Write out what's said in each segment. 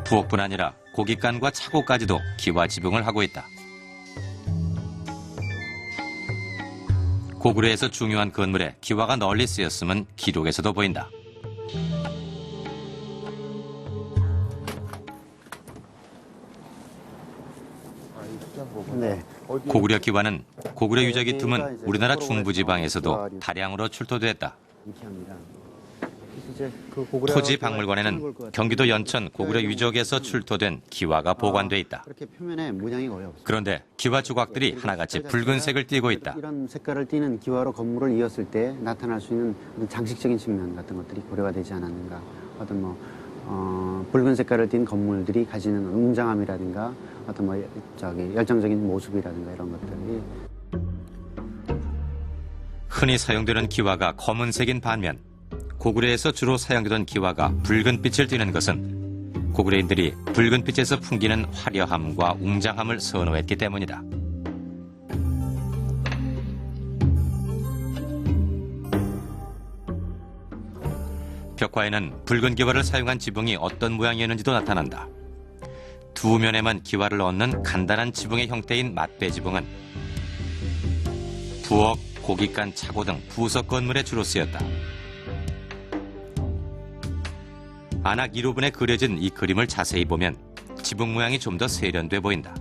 부엌뿐 아니라 고깃간과 차고까지도 기와 지붕을 하고 있다. 고구려에서 중요한 건물에 기와가 널리 쓰였음은 기록에서도 보인다. 네. 고구려 기와는 고구려 유적이 드문 우리나라 중부지방에서도 다량으로 출토됐다. 토지 박물관에는 경기도 연천 고구려 유적에서 출토된 기와가 보관돼 있다. 그렇게 표면에 모양이 거의 없어요. 그런데 기와 조각들이 하나같이 붉은색을 띠고 있다. 이런 색깔을 띠는 기와로 건물을 이었을 때 나타날 수 있는 어떤 장식적인 측면 같은 것들이 고려가 되지 않았는가. 어떤 붉은 색깔을 띤 건물들이 가지는 웅장함이라든가 어떤 열정적인 모습이라든가 이런 것들이. 흔히 사용되는 기와가 검은색인 반면 고구려에서 주로 사용되던 기와가 붉은 빛을 띠는 것은 고구려인들이 붉은 빛에서 풍기는 화려함과 웅장함을 선호했기 때문이다. 벽화에는 붉은 기와를 사용한 지붕이 어떤 모양이었는지도 나타난다. 두 면에만 기와를 얹는 간단한 지붕의 형태인 맞배 지붕은 부엌, 고깃간, 차고 등 부석 건물에 주로 쓰였다. 안악 1호분에 그려진 이 그림을 자세히 보면 지붕 모양이 좀 더 세련돼 보인다.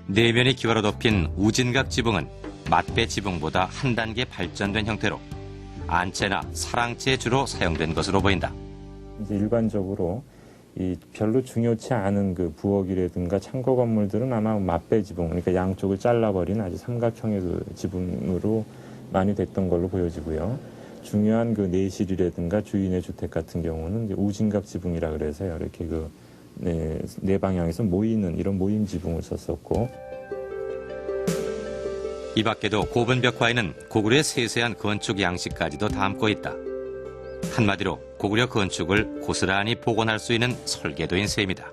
내면이 기와로 덮인 우진각 지붕은 맞배 지붕보다 한 단계 발전된 형태로 안채나 사랑채에 주로 사용된 것으로 보인다. 이제 일반적으로 이 별로 중요치 않은 그 부엌이라든가 창고 건물들은 아마 맞배 지붕, 그러니까 양쪽을 잘라버린 아주 삼각형의 그 지붕으로 많이 됐던 걸로 보여지고요. 중요한 그 내실이라든가 주인의 주택 같은 경우는 이제 우진각 지붕이라 그래서요. 이렇게 네 방향에서 모이는 이런 모임 지붕을 썼었고. 이 밖에도 고분 벽화에는 고구려의 세세한 건축 양식까지도 담고 있다. 한마디로 고구려 건축을 고스란히 복원할 수 있는 설계도인 셈이다.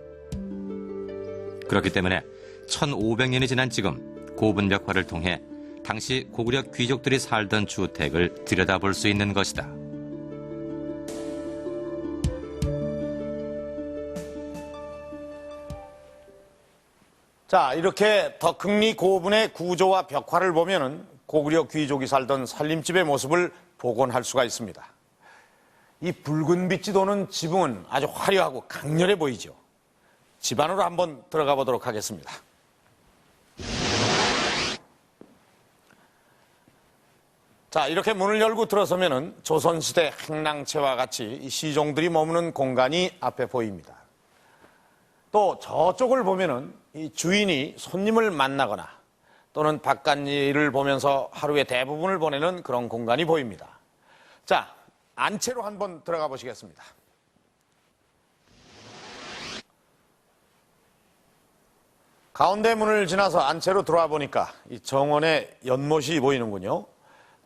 그렇기 때문에 1500년이 지난 지금 고분 벽화를 통해 당시 고구려 귀족들이 살던 주택을 들여다볼 수 있는 것이다. 자, 이렇게 덕흥리 고분의 구조와 벽화를 보면은 고구려 귀족이 살던 살림집의 모습을 복원할 수가 있습니다. 이 붉은 빛이 도는 지붕은 아주 화려하고 강렬해 보이죠. 집 안으로 한번 들어가 보도록 하겠습니다. 자, 이렇게 문을 열고 들어서면은 조선시대 행랑채와 같이 이 시종들이 머무는 공간이 앞에 보입니다. 또 저쪽을 보면은 이 주인이 손님을 만나거나 또는 바깥일을 보면서 하루의 대부분을 보내는 그런 공간이 보입니다. 자, 안채로 한번 들어가 보시겠습니다. 가운데 문을 지나서 안채로 들어와 보니까 이 정원의 연못이 보이는군요.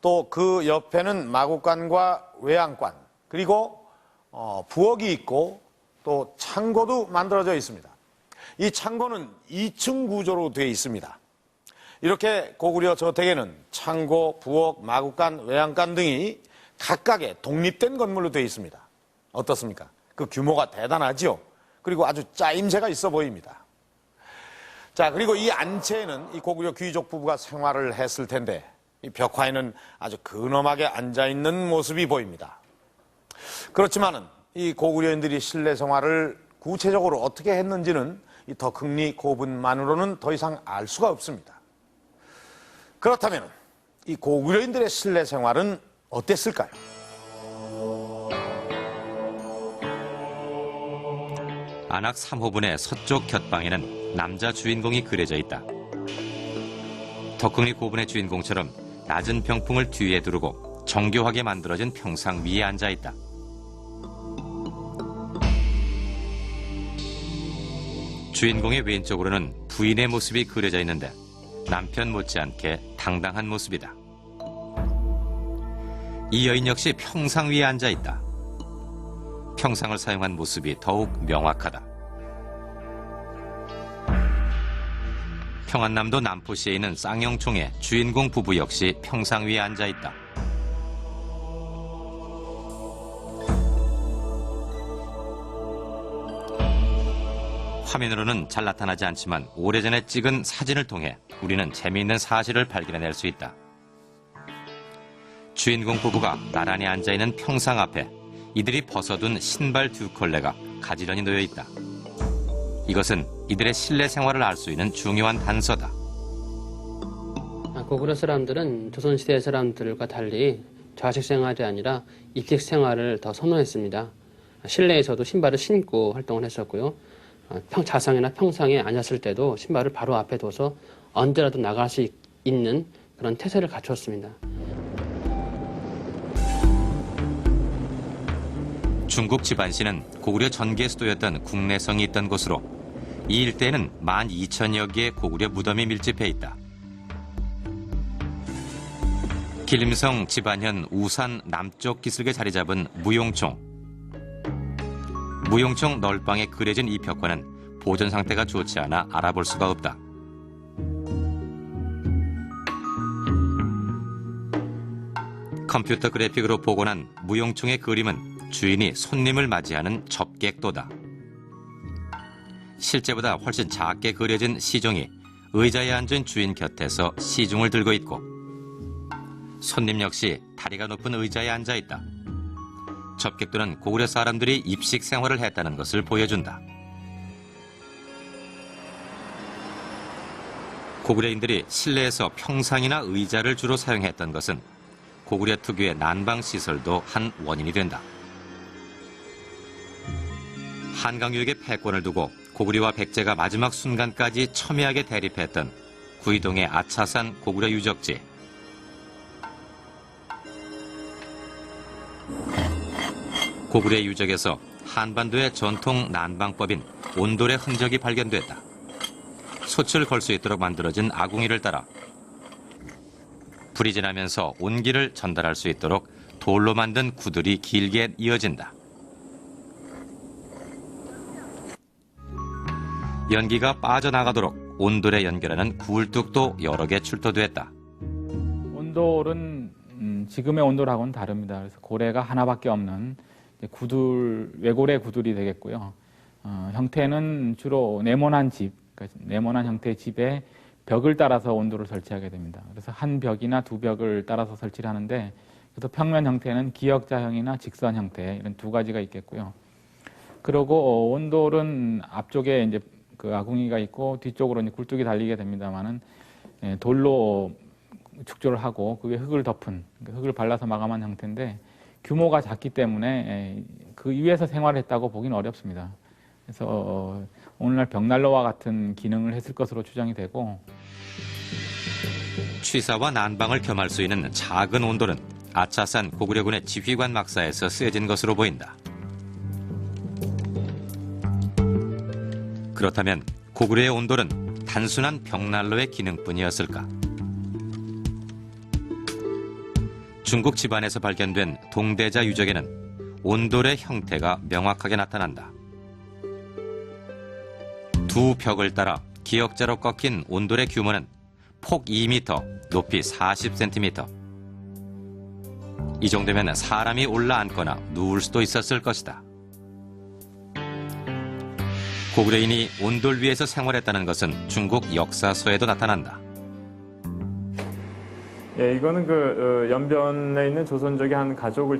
또 그 옆에는 마구간과 외양간, 그리고 부엌이 있고 또 창고도 만들어져 있습니다. 이 창고는 2층 구조로 되어 있습니다. 이렇게 고구려 저택에는 창고, 부엌, 마구간, 외양간 등이 각각의 독립된 건물로 되어 있습니다. 어떻습니까? 그 규모가 대단하죠? 그리고 아주 짜임새가 있어 보입니다. 자, 그리고 이 안채에는 이 고구려 귀족 부부가 생활을 했을 텐데 이 벽화에는 아주 근엄하게 앉아있는 모습이 보입니다. 그렇지만은 이 고구려인들이 실내 생활을 구체적으로 어떻게 했는지는 이 덕흥리 고분만으로는 더 이상 알 수가 없습니다. 그렇다면 이 고구려인들의 실내 생활은 어땠을까요? 안악 3호분의 서쪽 곁방에는 남자 주인공이 그려져 있다. 덕흥리 고분의 주인공처럼 낮은 병풍을 뒤에 두르고 정교하게 만들어진 평상 위에 앉아 있다. 주인공의 왼쪽으로는 부인의 모습이 그려져 있는데 남편 못지않게 당당한 모습이다. 이 여인 역시 평상 위에 앉아 있다. 평상을 사용한 모습이 더욱 명확하다. 평안남도 남포시에 있는 쌍용총의 주인공 부부 역시 평상 위에 앉아 있다. 화면으로는 잘 나타나지 않지만 오래전에 찍은 사진을 통해 우리는 재미있는 사실을 발견해낼 수 있다. 주인공 부부가 나란히 앉아있는 평상 앞에 이들이 벗어둔 신발 2컬레가 가지런히 놓여 있다. 이것은 이들의 실내 생활을 알 수 있는 중요한 단서다. 고구려 사람들은 조선시대 사람들과 달리 좌식 생활이 아니라 입식 생활을 더 선호했습니다. 실내에서도 신발을 신고 활동을 했었고요. 자상이나 평상에 앉았을 때도 신발을 바로 앞에 둬서 언제라도 나갈 수 있는 그런 태세를 갖추었습니다. 중국 지반시는 고구려 전개 수도였던 국내성이 있던 곳으로 이 일대에는 12,000여 개의 고구려 무덤이 밀집해 있다. 길림성 지반현 우산 남쪽 기슭에 자리 잡은 무용총. 무용총 널방에 그려진 이 벽화는 보존 상태가 좋지 않아 알아볼 수가 없다. 컴퓨터 그래픽으로 복원한 무용총의 그림은 주인이 손님을 맞이하는 접객도다. 실제보다 훨씬 작게 그려진 시종이 의자에 앉은 주인 곁에서 시중을 들고 있고 손님 역시 다리가 높은 의자에 앉아 있다. 접객도는 고구려 사람들이 입식 생활을 했다는 것을 보여준다. 고구려인들이 실내에서 평상이나 의자를 주로 사용했던 것은 고구려 특유의 난방 시설도 한 원인이 된다. 한강유역의 패권을 두고 고구려와 백제가 마지막 순간까지 첨예하게 대립했던 구이동의 아차산 고구려 유적지. 고구려 유적에서 한반도의 전통 난방법인 온돌의 흔적이 발견됐다. 솥을 걸 수 있도록 만들어진 아궁이를 따라 불이 지나면서 온기를 전달할 수 있도록 돌로 만든 구들이 길게 이어진다. 연기가 빠져나가도록 온돌에 연결하는 굴뚝도 여러 개 출토됐다. 온돌은 지금의 온돌하고는 다릅니다. 그래서 고래가 하나밖에 없는 구들, 외고래 구들이 되겠고요. 형태는 주로 네모난 집, 그러니까 네모난 형태의 집에 벽을 따라서 온돌을 설치하게 됩니다. 그래서 한 벽이나 두 벽을 따라서 설치를 하는데, 그래서 평면 형태는 기역자형이나 직선 형태 이런 두 가지가 있겠고요. 그리고 온돌은 앞쪽에 이제 그 아궁이가 있고 뒤쪽으로 이제 굴뚝이 달리게 됩니다만은 돌로 축조를 하고 그 위에 흙을 덮은, 흙을 발라서 마감한 형태인데 규모가 작기 때문에 그 위에서 생활했다고 보기는 어렵습니다. 그래서 오늘날 벽난로와 같은 기능을 했을 것으로 추정이 되고, 취사와 난방을 겸할 수 있는 작은 온돌은 아차산 고구려군의 지휘관 막사에서 쓰여진 것으로 보인다. 그렇다면 고구려의 온돌은 단순한 벽난로의 기능뿐이었을까? 중국 집안에서 발견된 동대자 유적에는 온돌의 형태가 명확하게 나타난다. 두 벽을 따라 기역자로 꺾인 온돌의 규모는 폭 2m, 높이 40cm. 이 정도면 사람이 올라앉거나 누울 수도 있었을 것이다. 고구려인이 온돌 위에서 생활했다는 것은 중국 역사서에도 나타난다. 예, 이거는 그 연변에 있는 조선족의 한 가족을